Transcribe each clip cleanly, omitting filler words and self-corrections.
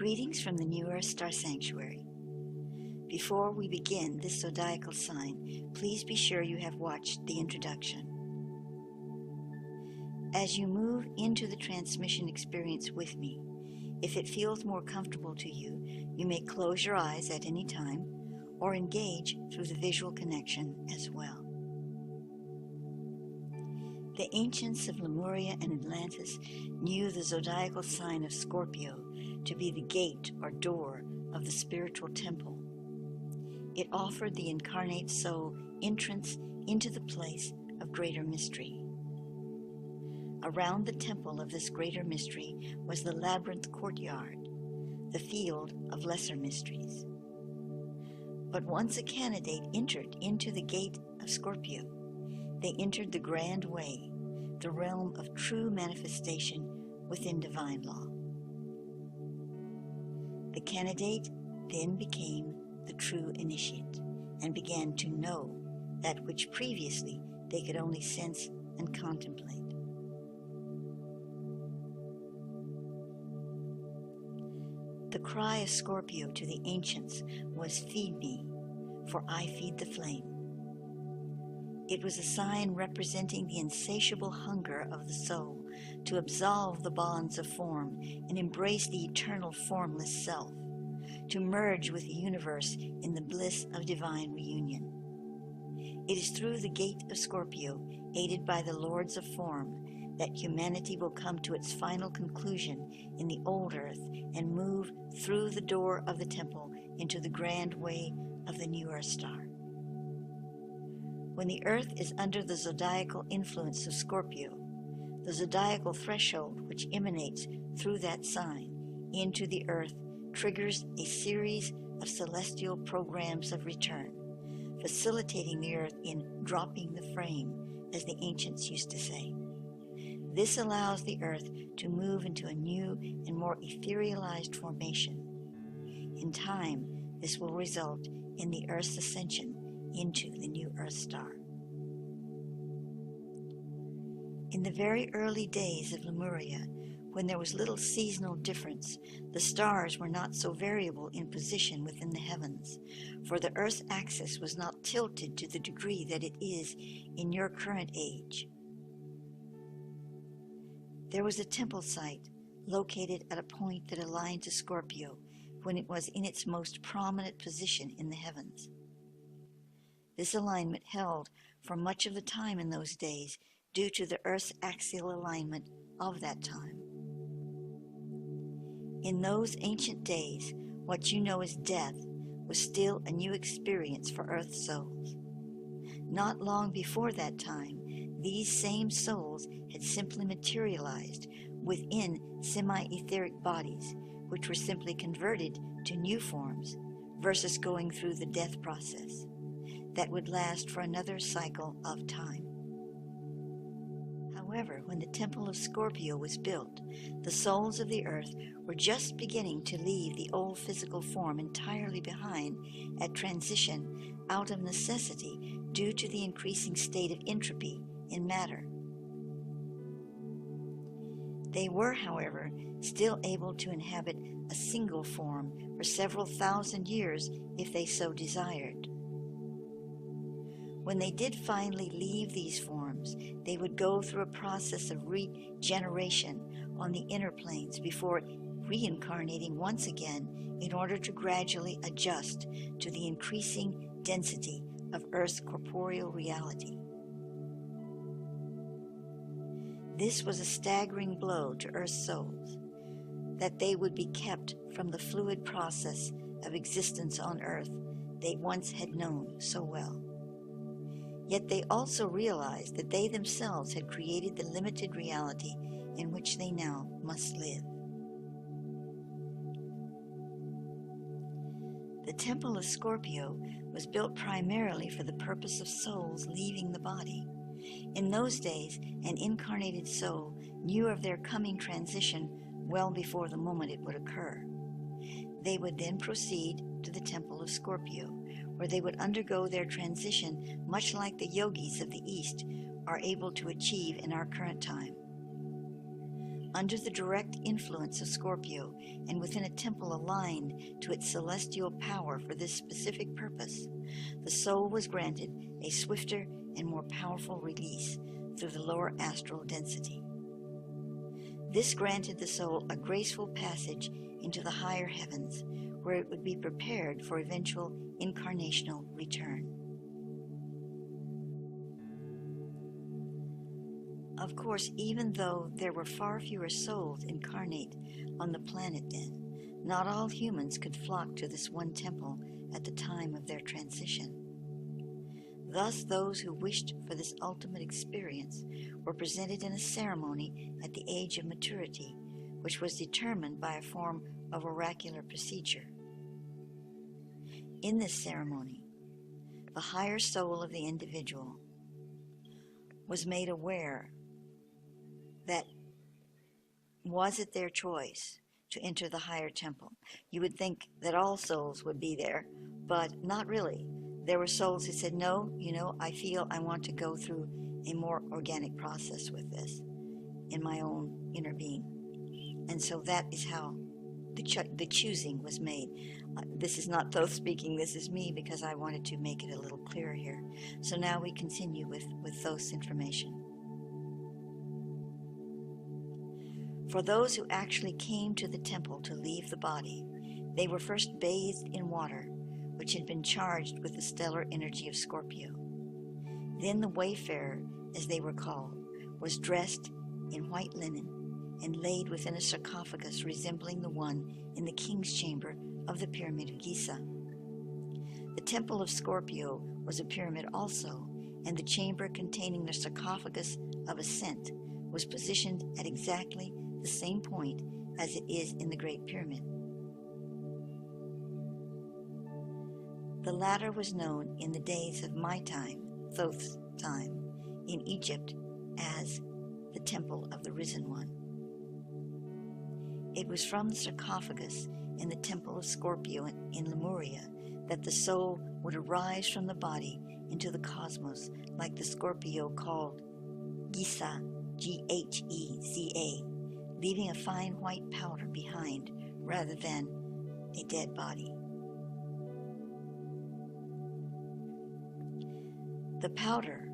Greetings from the New Earth Star Sanctuary. Before we begin this zodiacal sign, please be sure you have watched the introduction. As you move into the transmission experience with me, if it feels more comfortable to you, you may close your eyes at any time or engage through the visual connection as well. The ancients of Lemuria and Atlantis knew the zodiacal sign of Scorpio to be the gate or door of the spiritual temple. It offered the incarnate soul entrance into the place of greater mystery. Around the temple of this greater mystery was the labyrinth courtyard, the field of lesser mysteries. But once a candidate entered into the gate of Scorpio, they entered the grand way, the realm of true manifestation within divine law. The candidate then became the true initiate and began to know that which previously they could only sense and contemplate. The cry of Scorpio to the ancients was, "Feed me, for I feed the flame." It was a sign representing the insatiable hunger of the soul to absolve the bonds of form and embrace the eternal formless self, to merge with the universe in the bliss of divine reunion. It is through the gate of Scorpio, aided by the lords of form, that humanity will come to its final conclusion in the old earth and move through the door of the temple into the grand way of the New Earth Star. When the earth is under the zodiacal influence of Scorpio, the zodiacal threshold which emanates through that sign into the earth triggers a series of celestial programs of return, facilitating the earth in dropping the frame, as the ancients used to say. This allows the earth to move into a new and more etherealized formation. In time, this will result in the earth's ascension into the New Earth Star. In the very early days of Lemuria, when there was little seasonal difference, the stars were not so variable in position within the heavens, for the Earth's axis was not tilted to the degree that it is in your current age. There was a temple site located at a point that aligned to Scorpio when it was in its most prominent position in the heavens. This alignment held for much of the time in those days due to the Earth's axial alignment of that time. In those ancient days, what you know as death was still a new experience for Earth souls. Not long before that time, these same souls had simply materialized within semi-etheric bodies, which were simply converted to new forms versus going through the death process that would last for another cycle of time. However, when the Temple of Scorpio was built, the souls of the earth were just beginning to leave the old physical form entirely behind at transition out of necessity due to the increasing state of entropy in matter. They were, however, still able to inhabit a single form for several thousand years if they so desired. When they did finally leave these forms, they would go through a process of regeneration on the inner planes before reincarnating once again in order to gradually adjust to the increasing density of Earth's corporeal reality. This was a staggering blow to Earth's souls, that they would be kept from the fluid process of existence on Earth they once had known so well. Yet they also realized that they themselves had created the limited reality in which they now must live. The Temple of Scorpio was built primarily for the purpose of souls leaving the body. In those days, an incarnated soul knew of their coming transition well before the moment it would occur. They would then proceed to the Temple of Scorpio, where they would undergo their transition much like the yogis of the East are able to achieve in our current time. Under the direct influence of Scorpio and within a temple aligned to its celestial power for this specific purpose, the soul was granted a swifter and more powerful release through the lower astral density. This granted the soul a graceful passage into the higher heavens, where it would be prepared for eventual incarnational return. Of course, even though there were far fewer souls incarnate on the planet then, not all humans could flock to this one temple at the time of their transition. Thus, those who wished for this ultimate experience were presented in a ceremony at the age of maturity, which was determined by a form of oracular procedure. In this ceremony, the higher soul of the individual was made aware that was it their choice to enter the higher temple. You would think that all souls would be there, but not really. There were souls who said, no, I feel I want to go through a more organic process with this in my own inner being. And so that is how the choosing was made. This is not Thoth speaking, this is me, because I wanted to make it a little clearer here. So now we continue with Thoth's information. For those who actually came to the temple to leave the body, they were first bathed in water, which had been charged with the stellar energy of Scorpio. Then the wayfarer, as they were called, was dressed in white linen and laid within a sarcophagus resembling the one in the king's chamber of the pyramid of Giza. The temple of Scorpio was a pyramid also, and the chamber containing the sarcophagus of ascent was positioned at exactly the same point as it is in the Great Pyramid. The latter was known in the days of my time, Thoth's time, in Egypt as the Temple of the Risen One. It was from the sarcophagus in the Temple of Scorpio in Lemuria that the soul would arise from the body into the cosmos like the Scorpio called Giza, G-H-E-Z-A, leaving a fine white powder behind rather than a dead body. The powder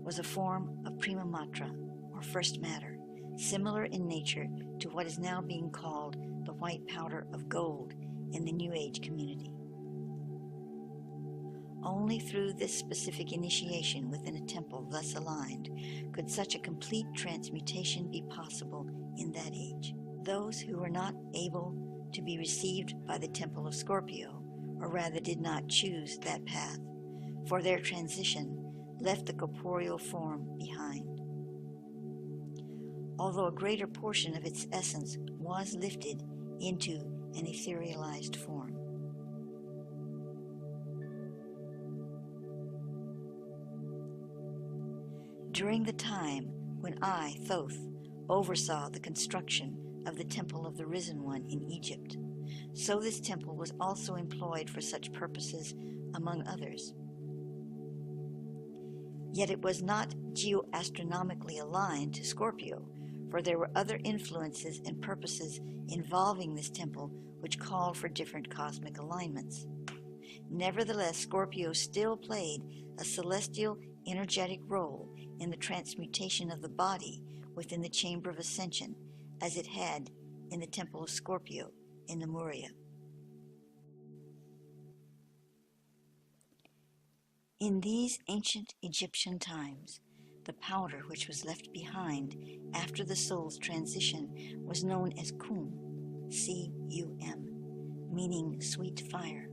was a form of prima matra, or first matter, similar in nature to what is now being called the white powder of gold in the New Age community. Only through this specific initiation within a temple thus aligned could such a complete transmutation be possible in that age. Those who were not able to be received by the Temple of Scorpio, or rather did not choose that path, for their transition left the corporeal form behind. Although a greater portion of its essence was lifted into an etherealized form. During the time when I, Thoth, oversaw the construction of the Temple of the Risen One in Egypt, so this temple was also employed for such purposes, among others. Yet it was not geoastronomically aligned to Scorpio, for there were other influences and purposes involving this temple which called for different cosmic alignments. Nevertheless, Scorpio still played a celestial energetic role in the transmutation of the body within the Chamber of Ascension, as it had in the Temple of Scorpio in Lemuria. In these ancient Egyptian times, the powder which was left behind after the soul's transition was known as Kum, C-U-M, meaning sweet fire.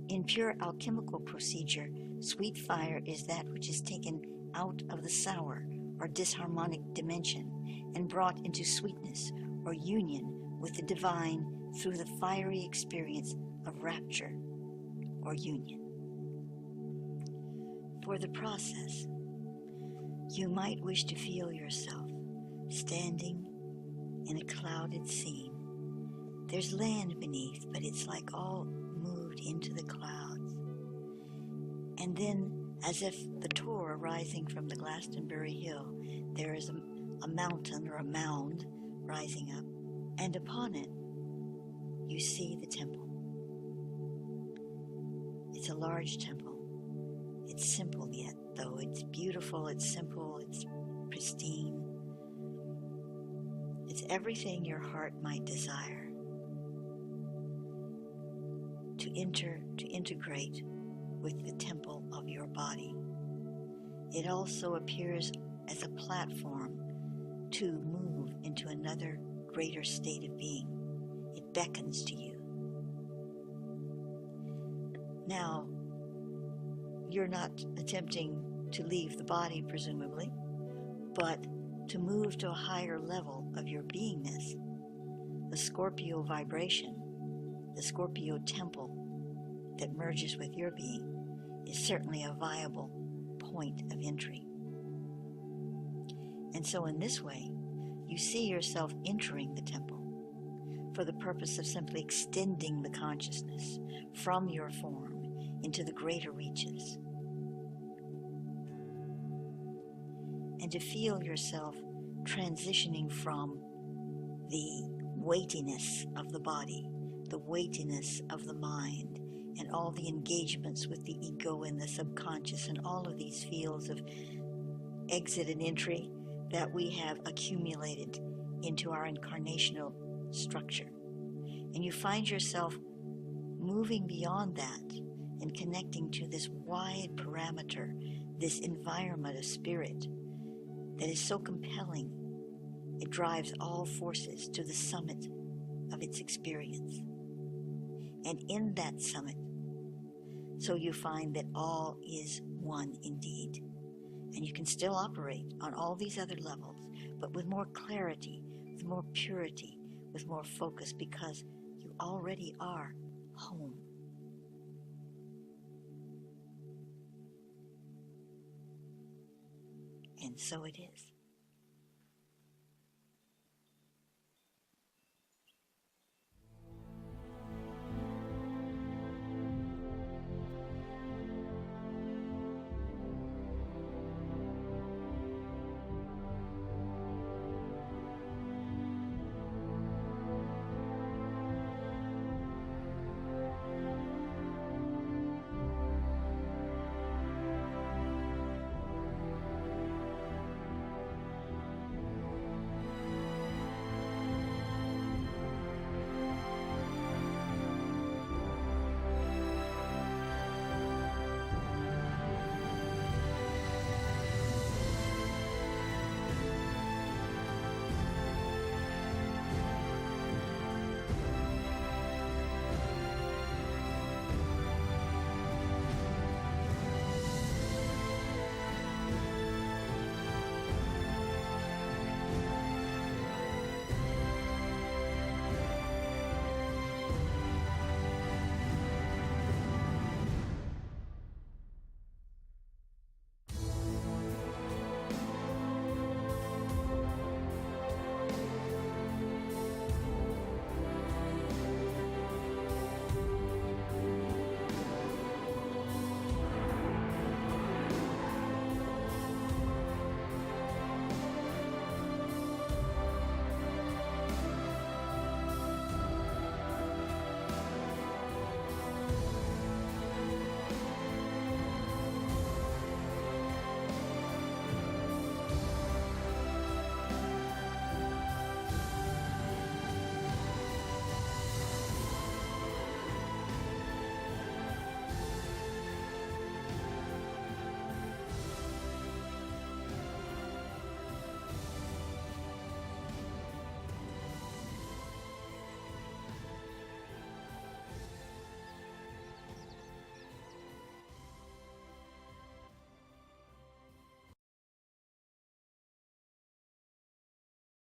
In pure alchemical procedure, sweet fire is that which is taken out of the sour or disharmonic dimension and brought into sweetness or union with the divine through the fiery experience of rapture or union. For the process, you might wish to feel yourself standing in a clouded scene. There's land beneath, but it's like all moved into the clouds. And then, as if the Torah rising from the Glastonbury Hill, there is a mountain or a mound rising up, and upon it you see the temple. It's a large temple. It's simple yet, though. It's beautiful, it's simple, it's pristine. It's everything your heart might desire to integrate with the temple of your body. It also appears as a platform to move into another greater state of being. It beckons to you. Now, you're not attempting to leave the body, presumably, but to move to a higher level of your beingness. The Scorpio vibration, the Scorpio temple that merges with your being, is certainly a viable point of entry. And so in this way, you see yourself entering the temple for the purpose of simply extending the consciousness from your form into the greater reaches, and to feel yourself transitioning from the weightiness of the body, the weightiness of the mind, and all the engagements with the ego and the subconscious, and all of these fields of exit and entry that we have accumulated into our incarnational structure. And you find yourself moving beyond that and connecting to this wide parameter, this environment of spirit that is so compelling. It drives all forces to the summit of its experience. And in that summit, so you find that all is one indeed. And you can still operate on all these other levels, but with more clarity, with more purity, with more focus, because you already are home. And so it is.